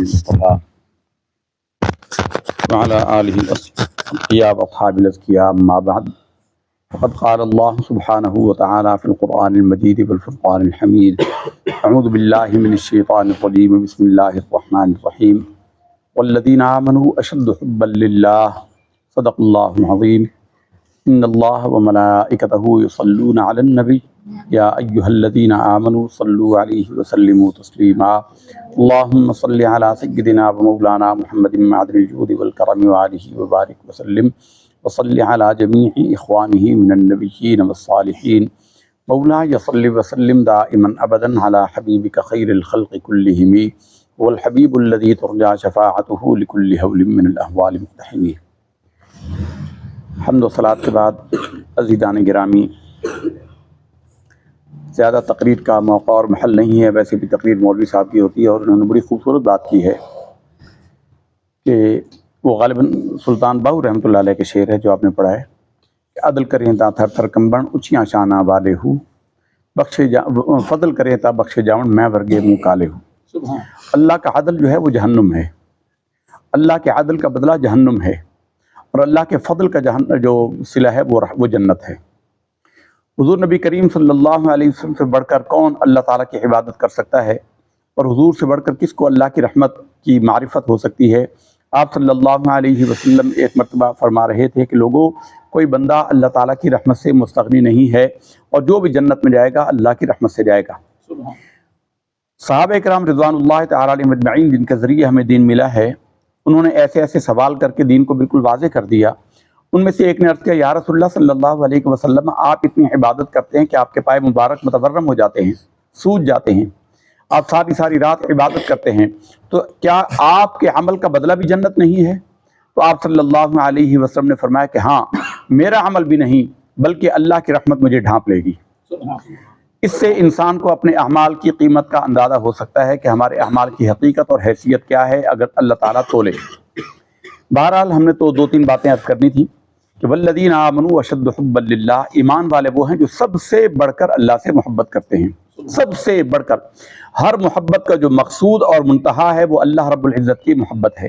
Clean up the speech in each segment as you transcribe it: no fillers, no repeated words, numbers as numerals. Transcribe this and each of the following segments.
المصطفى وعلى آله الأصفياء وأصحاب الأزكياء أما بعد فقد قال الله سبحانه وتعالى في القرآن المجيد والفرقان الحميد أعوذ بالله من الشيطان الرجيم بسم الله الرحمن الرحيم والذين آمنوا أشد حبا لله صدق الله العظيم إن الله وملائكته يصلون على النبي يا أيها الذين آمنوا صلوا عليه وسلموا تسليما اللهم صل على سيدنا ومولانا محمد معدن الجود والكرم وآله وبارك وسلم وصل على جميع إخوانه من النبيين والصالحين مولاي صل وسلم دائما أبدا على حبيبك خير الخلق كلهم والحبيب الذي ترجى شفاعته لكل هول من الأهوال مقتحم. حمد و صلات کے بعد عزیزان گرامی، زیادہ تقریر کا موقع اور محل نہیں ہے، ویسے بھی تقریر مولوی صاحب کی ہوتی ہے اور انہوں نے بڑی خوبصورت بات کی ہے کہ وہ غالباً سلطان باہو رحمۃ اللہ علیہ کے شعر ہے جو آپ نے پڑھا ہے کہ عدل کریں تا تھر تھر کمبن اچیاں شانہ والے ہوں فضل کریں تا بخش جاون میں ورگے منہ کالے ہوں. اللہ کا عدل جو ہے وہ جہنم ہے، اللہ کے عدل کا بدلہ جہنم ہے، اور اللہ کے فضل کا جو صلہ ہے وہ جنت ہے. حضور نبی کریم صلی اللہ علیہ وسلم سے بڑھ کر کون اللہ تعالیٰ کی عبادت کر سکتا ہے، اور حضور سے بڑھ کر کس کو اللہ کی رحمت کی معرفت ہو سکتی ہے. آپ صلی اللہ علیہ وسلم ایک مرتبہ فرما رہے تھے کہ لوگوں، کوئی بندہ اللہ تعالیٰ کی رحمت سے مستغنی نہیں ہے، اور جو بھی جنت میں جائے گا اللہ کی رحمت سے جائے گا. صحابہ کرام رضوان اللہ تعالیٰ علیہم اجمعین جن کے ذریعے ہمیں دین ملا ہے، انہوں نے ایسے ایسے سوال کر کے دین کو بالکل واضح کر دیا. ان میں سے ایک نے عرض کیا، یا رسول اللہ صلی اللہ علیہ وسلم، آپ اتنی عبادت کرتے ہیں کہ آپ کے پائے مبارک متورم ہو جاتے ہیں، سوج جاتے ہیں، آپ ساری رات عبادت کرتے ہیں، تو کیا آپ کے عمل کا بدلہ بھی جنت نہیں ہے؟ تو آپ صلی اللہ علیہ وسلم نے فرمایا کہ ہاں، میرا عمل بھی نہیں بلکہ اللہ کی رحمت مجھے ڈھانپ لے گی. اس سے انسان کو اپنے اعمال کی قیمت کا اندازہ ہو سکتا ہے کہ ہمارے اعمال کی حقیقت اور حیثیت کیا ہے اگر اللہ تعالیٰ تولے. بہرحال ہم نے تو دو تین باتیں عرض کرنی تھی کہ والذین آمنوا اشد حبا للہ، ایمان والے وہ ہیں جو سب سے بڑھ کر اللہ سے محبت کرتے ہیں، سب سے بڑھ کر. ہر محبت کا جو مقصود اور منتہا ہے وہ اللہ رب العزت کی محبت ہے،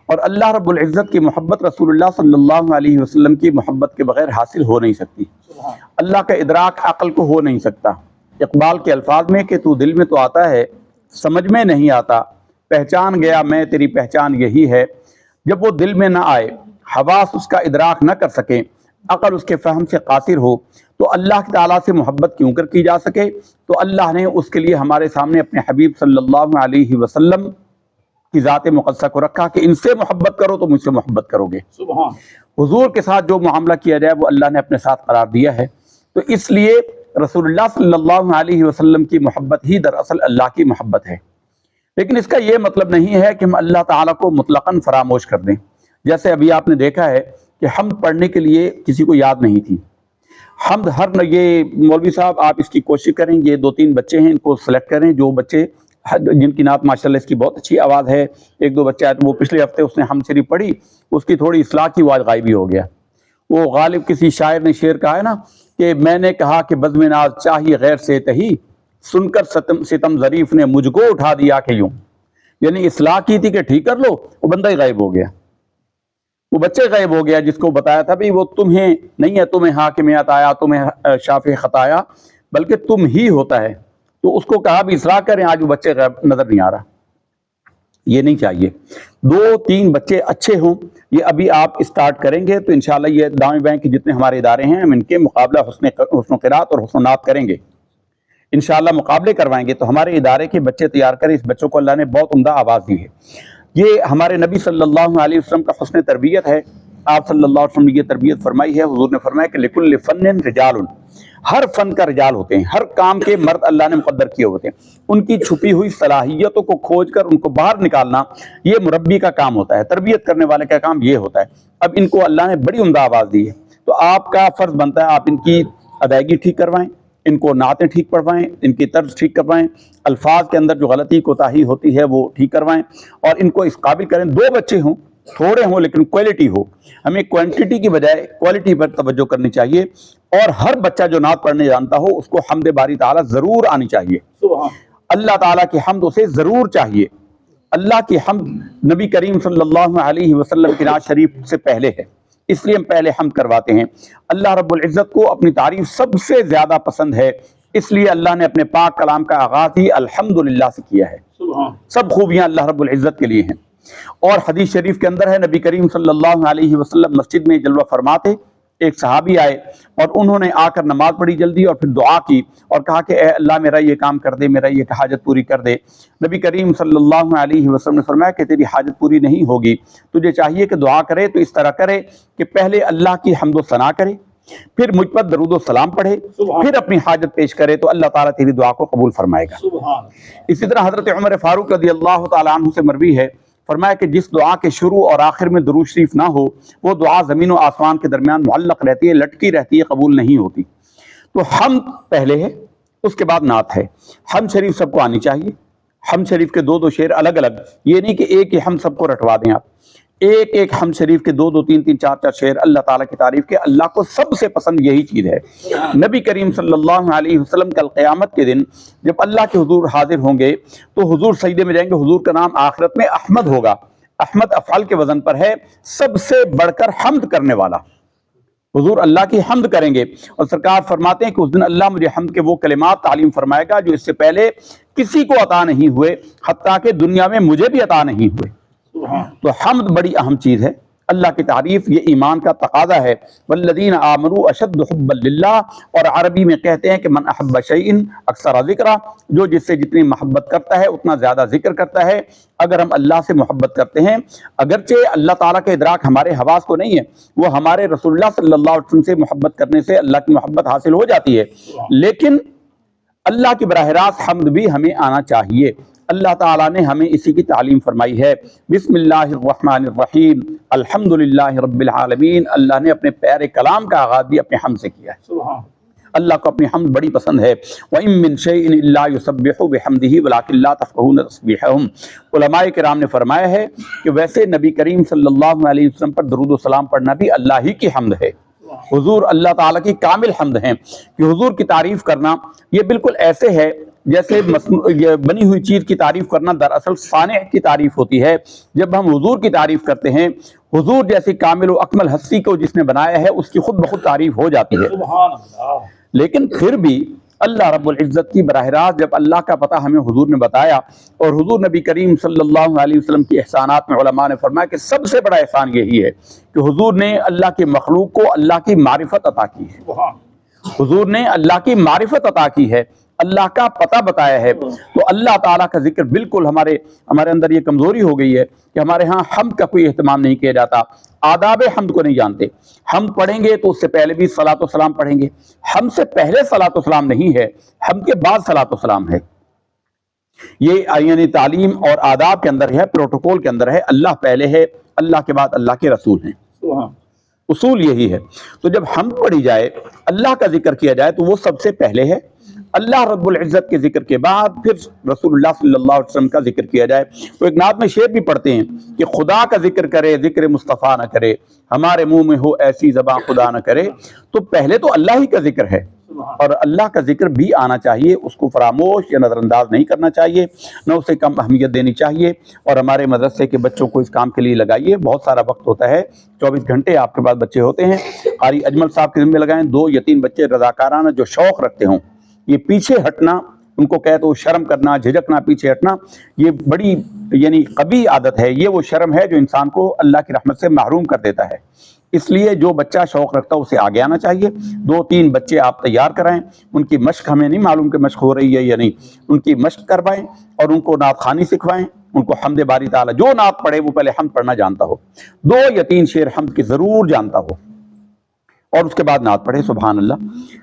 اور اللہ رب العزت کی محبت رسول اللہ صلی اللہ علیہ وسلم کی محبت کے بغیر حاصل ہو نہیں سکتی. اللہ کا ادراک عقل کو ہو نہیں سکتا. اقبال کے الفاظ میں کہ تو دل میں تو آتا ہے سمجھ میں نہیں آتا، پہچان گیا میں تیری پہچان یہی ہے. جب وہ دل میں نہ آئے، حواس اس کا ادراک نہ کر سکیں، عقل اس کے فہم سے قاصر ہو، تو اللہ تعالیٰ سے محبت کیوں کر کی جا سکے؟ تو اللہ نے اس کے لیے ہمارے سامنے اپنے حبیب صلی اللہ علیہ وسلم کی ذات مقدسہ کو رکھا کہ ان سے محبت کرو تو مجھ سے محبت کرو گے. حضور کے ساتھ جو معاملہ کیا جائے وہ اللہ نے اپنے ساتھ قرار دیا ہے. تو اس لیے رسول اللہ صلی اللہ علیہ وسلم کی محبت ہی دراصل اللہ کی محبت ہے. لیکن اس کا یہ مطلب نہیں ہے کہ ہم اللہ تعالیٰ کو مطلقاً فراموش کر دیں. جیسے ابھی آپ نے دیکھا ہے کہ حمد پڑھنے کے لیے کسی کو یاد نہیں تھی. حمد یہ مولوی صاحب آپ اس کی کوشش کریں، یہ دو تین بچے ہیں ان کو سلیکٹ کریں، جو بچے جن کی نعت ماشاءاللہ اس کی بہت اچھی آواز ہے. ایک دو بچہ ہے وہ پچھلے ہفتے اس نے حمد شریف پڑھی، اس کی تھوڑی اصلاح کی آواز غائب ہی ہو گیا. وہ غالب کسی شاعر نے شعر کہا ہے نا کہ میں نے کہا کہ بزم ناز چاہیے غیر سے تہی، سن کر ستم ظریف نے مجھ کو اٹھا دیا کہ یوں. یعنی اصلاح کی تھی کہ ٹھیک کر لو، وہ بندہ ہی غائب ہو گیا، وہ بچے غائب ہو گیا جس کو بتایا تھا بھی وہ تمہیں نہیں ہے، تمہیں حاکمیت آیا، تمہیں شافع خطایا، بلکہ تم ہی ہوتا ہے. تو اس کو کہا بھی اصلاح کریں، آج وہ بچے غائب نظر نہیں آ رہا. یہ نہیں چاہیے. دو تین بچے اچھے ہوں، یہ ابھی آپ اسٹارٹ کریں گے تو انشاءاللہ یہ دائیں بائیں کے جتنے ہمارے ادارے ہیں ہم ان کے مقابلہ حسن قرات اور حسن نعت کریں گے. انشاءاللہ مقابلے کروائیں گے. تو ہمارے ادارے کے بچے تیار کریں. اس بچوں کو اللہ نے بہت عمدہ آواز دی ہے. یہ ہمارے نبی صلی اللہ علیہ وسلم کا حسن تربیت ہے. آپ صلی اللہ علیہ وسلم نے یہ تربیت فرمائی ہے. حضور نے فرمایا کہ لکل فن رجال، ہر فن کا رجال ہوتے ہیں، ہر کام کے مرد اللہ نے مقدر کیے ہوتے ہیں. ان کی چھپی ہوئی صلاحیتوں کو کھوج کر ان کو باہر نکالنا یہ مربی کا کام ہوتا ہے، تربیت کرنے والے کا کام یہ ہوتا ہے. اب ان کو اللہ نے بڑی عمدہ آواز دی ہے، تو آپ کا فرض بنتا ہے آپ ان کی ادائیگی ٹھیک کروائیں، ان کو نعتیں ٹھیک پڑھوائیں، ان کی طرز ٹھیک کروائیں، الفاظ کے اندر جو غلطی کوتاہی ہوتی ہے وہ ٹھیک کروائیں، اور ان کو اس قابل کریں. دو بچے ہوں، تھوڑے ہوں لیکن کوالٹی ہو. ہمیں کوانٹٹی کی بجائے کوالٹی پر توجہ کرنی چاہیے. اور ہر بچہ جو نعت پڑھنے جانتا ہو اس کو حمد باری تعالیٰ ضرور آنی چاہیے. اللہ تعالیٰ کی حمد اسے ضرور چاہیے. اللہ کی حمد نبی کریم صلی اللہ علیہ وسلم کی نعت شریف سے پہلے ہے، اس لیے ہم پہلے حمد کرواتے ہیں۔ اللہ رب العزت کو اپنی تعریف سب سے زیادہ پسند ہے، اس لیے اللہ نے اپنے پاک کلام کا آغاز ہی الحمدللہ سے کیا ہے۔ سب خوبیاں اللہ رب العزت کے لیے ہیں۔ اور حدیث شریف کے اندر ہے، نبی کریم صلی اللہ علیہ وسلم مسجد میں جلوہ فرما تھے، ایک صحابی آئے اور انہوں نے آ کر نماز پڑھی جلدی اور پھر دعا کی اور کہا کہ اے اللہ میرا یہ کام کر دے، میرا یہ حاجت پوری کر دے۔ نبی کریم صلی اللہ علیہ وسلم نے فرمایا کہ تیری حاجت پوری نہیں ہوگی، تجھے چاہیے کہ دعا کرے تو اس طرح کرے کہ پہلے اللہ کی حمد و ثنا کرے، پھر مجھ پر درود و سلام پڑھے، پھر اپنی حاجت پیش کرے تو اللہ تعالیٰ تیری دعا کو قبول فرمائے گا۔ اسی طرح حضرت عمر فاروق رضی اللہ تعالیٰ عنہ سے مروی ہے، فرمایا کہ جس دعا کے شروع اور آخر میں درود شریف نہ ہو وہ دعا زمین و آسمان کے درمیان معلق رہتی ہے، لٹکی رہتی ہے، قبول نہیں ہوتی۔ تو حمد پہلے ہے، اس کے بعد نعت ہے۔ حمد شریف سب کو آنی چاہیے۔ حمد شریف کے دو شعر الگ الگ، یہ نہیں کہ ایک ہی حمد سب کو رٹوا دیں آپ، ایک حمد شریف کے دو تین چار شعر اللہ تعالیٰ کی تعریف کے۔ اللہ کو سب سے پسند یہی چیز ہے۔ نبی کریم صلی اللہ علیہ وسلم کل قیامت کے دن جب اللہ کے حضور حاضر ہوں گے تو حضور سجدے میں جائیں گے، حضور کا نام آخرت میں احمد ہوگا۔ احمد افعال کے وزن پر ہے، سب سے بڑھ کر حمد کرنے والا۔ حضور اللہ کی حمد کریں گے اور سرکار فرماتے ہیں کہ اس دن اللہ مجھے حمد کے وہ کلمات تعلیم فرمائے گا جو اس سے پہلے کسی کو عطا نہیں ہوئے، حتیٰ کہ دنیا میں مجھے بھی عطا نہیں ہوئے۔ تو حمد بڑی اہم چیز ہے، اللہ کی تعریف یہ ایمان کا تقاضا ہے۔ والذین آمنوا اشد حبا للہ، اور عربی میں کہتے ہیں کہ من احب شیئا اکثر ذکرہ، جو جس سے جتنی محبت کرتا ہے اتنا زیادہ ذکر کرتا ہے۔ اگر ہم اللہ سے محبت کرتے ہیں، اگرچہ اللہ تعالیٰ کا ادراک ہمارے حواس کو نہیں ہے، وہ ہمارے رسول اللہ صلی اللہ علیہ وسلم سے محبت کرنے سے اللہ کی محبت حاصل ہو جاتی ہے، لیکن اللہ کی براہ راست حمد بھی ہمیں آنا چاہیے۔ اللہ تعالیٰ نے ہمیں اسی کی تعلیم فرمائی ہے۔ بسم اللہ الرحمن الرحیم، الحمدللہ رب العالمین۔ اللہ نے اپنے پیارے کلام کا آغاز بھی اپنے حمد سے کیا ہے۔ اللہ کو اپنی حمد بڑی پسند ہے۔ وَإِن مِّن شَيْءٍ إِلَّا يُسَبِّحُ بِحَمْدِهِ وَلَٰكِن لَّا تَفْقَهُونَ تَسْبِيحَهُم۔ علماء کرام نے فرمایا ہے کہ ویسے نبی کریم صلی اللہ علیہ وسلم پر درود و سلام پڑھنا بھی اللہ ہی کی حمد ہے۔ حضور اللہ تعالیٰ کی کامل حمد ہیں کہ حضور کی تعریف کرنا یہ بالکل ایسے ہے جیسے بنی ہوئی چیز کی تعریف کرنا دراصل صانع کی تعریف ہوتی ہے۔ جب ہم حضور کی تعریف کرتے ہیں، حضور جیسی کامل و اکمل ہستی کو جس نے بنایا ہے اس کی خود بخود تعریف ہو جاتی ہے۔ لیکن پھر بھی اللہ رب العزت کی براہ راست جب اللہ کا پتہ ہمیں حضور نے بتایا، اور حضور نبی کریم صلی اللہ علیہ وسلم کی احسانات میں علماء نے فرمایا کہ سب سے بڑا احسان یہی ہے کہ حضور نے اللہ کی مخلوق کو اللہ کی معرفت عطا کی ہے۔ حضور نے اللہ کی معرفت عطا کی ہے، اللہ کا پتہ بتایا ہے۔ تو اللہ تعالیٰ کا ذکر بالکل ہمارے اندر یہ کمزوری ہو گئی ہے کہ ہمارے ہاں حمد کا کوئی اہتمام نہیں کیا جاتا، آداب حمد کو نہیں جانتے۔ حمد پڑھیں گے تو اس سے پہلے بھی صلاۃ و سلام پڑھیں گے، حمد سے پہلے صلاۃ و سلام نہیں ہے، حمد کے بعد صلاۃ و سلام ہے۔ یہ یعنی تعلیم اور آداب کے اندر ہے، پروٹوکول کے اندر ہے، اللہ پہلے ہے، اللہ کے بعد اللہ کے رسول ہیں۔ اصول یہی ہے۔ تو جب حمد پڑھی جائے، اللہ کا ذکر کیا جائے تو وہ سب سے پہلے ہے، اللہ رب العزت کے ذکر کے بعد پھر رسول اللہ صلی اللہ علیہ وسلم کا ذکر کیا جائے۔ تو ایک نعت میں شعر بھی پڑھتے ہیں کہ خدا کا ذکر کرے ذکر مصطفیٰ نہ کرے، ہمارے منہ میں ہو ایسی زباں خدا نہ کرے۔ تو پہلے تو اللہ ہی کا ذکر ہے، اور اللہ کا ذکر بھی آنا چاہیے، اس کو فراموش یا نظر انداز نہیں کرنا چاہیے، نہ اسے کم اہمیت دینی چاہیے۔ اور ہمارے مدرسے کے بچوں کو اس کام کے لیے لگائیے، بہت سارا وقت ہوتا ہے، 24 گھنٹے آپ کے پاس بچے ہوتے ہیں۔ قاری اجمل صاحب کے ذمہ لگائیں، 2 یا 3 بچے رضاکارانہ جو شوق رکھتے ہوں، یہ پیچھے ہٹنا، ان کو کہتے ہو شرم کرنا، جھجکنا، پیچھے ہٹنا، یہ بڑی یعنی قبیح عادت ہے۔ یہ وہ شرم ہے جو انسان کو اللہ کی رحمت سے محروم کر دیتا ہے۔ اس لیے جو بچہ شوق رکھتا ہے اسے آگے آنا چاہیے۔ 2-3 بچے آپ تیار کرائیں، ان کی مشق، ہمیں نہیں معلوم کہ مشق ہو رہی ہے یا نہیں، ان کی مشق کروائیں اور ان کو نعت خوانی سکھوائیں، ان کو حمد باری تعالیٰ، جو نعت پڑھے وہ پہلے حمد پڑھنا جانتا ہو، 2 یا 3 شعر حمد کی ضرور جانتا ہو، اور اس کے بعد نعت پڑھے۔ سبحان اللہ،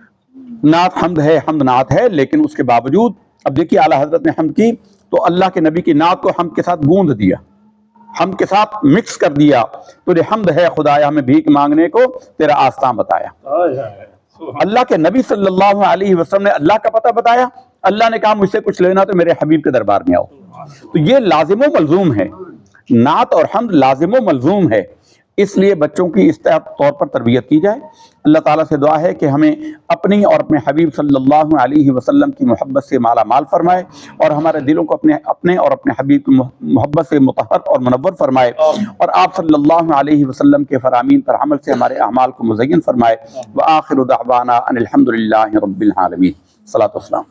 نعت حمد ہے، حمد نعت ہے، لیکن اس کے باوجود اب دیکھیے اعلیٰ حضرت نے حمد کی تو اللہ کے نبی کی نعت کو حمد کے ساتھ گوندھ دیا، حمد کے ساتھ مکس کر دیا۔ تجھے حمد ہے خدایا ہمیں بھیک مانگنے کو تیرا آستان بتایا۔ اللہ کے نبی صلی اللہ علیہ وسلم نے اللہ کا پتہ بتایا، اللہ نے کہا مجھ سے کچھ لینا تو میرے حبیب کے دربار میں آؤ۔ تو یہ لازم و ملزوم ہے، نعت اور حمد لازم و ملزوم ہے۔ اس لیے بچوں کی اس طور پر تربیت کی جائے اللہ تعالیٰ سے دعا ہے کہ ہمیں اپنی اور اپنے حبیب صلی اللہ علیہ وسلم کی محبت سے مالا مال فرمائے، اور ہمارے دلوں کو اپنے اور اپنے حبیب کی محبت سے مطہر اور منور فرمائے، اور آپ صلی اللہ علیہ وسلم کے فرامین پر عمل سے ہمارے اعمال کو مزین فرمائے۔ وآخر دعوانا ان الحمد للہ رب العالمین۔ صلاۃ والسلام۔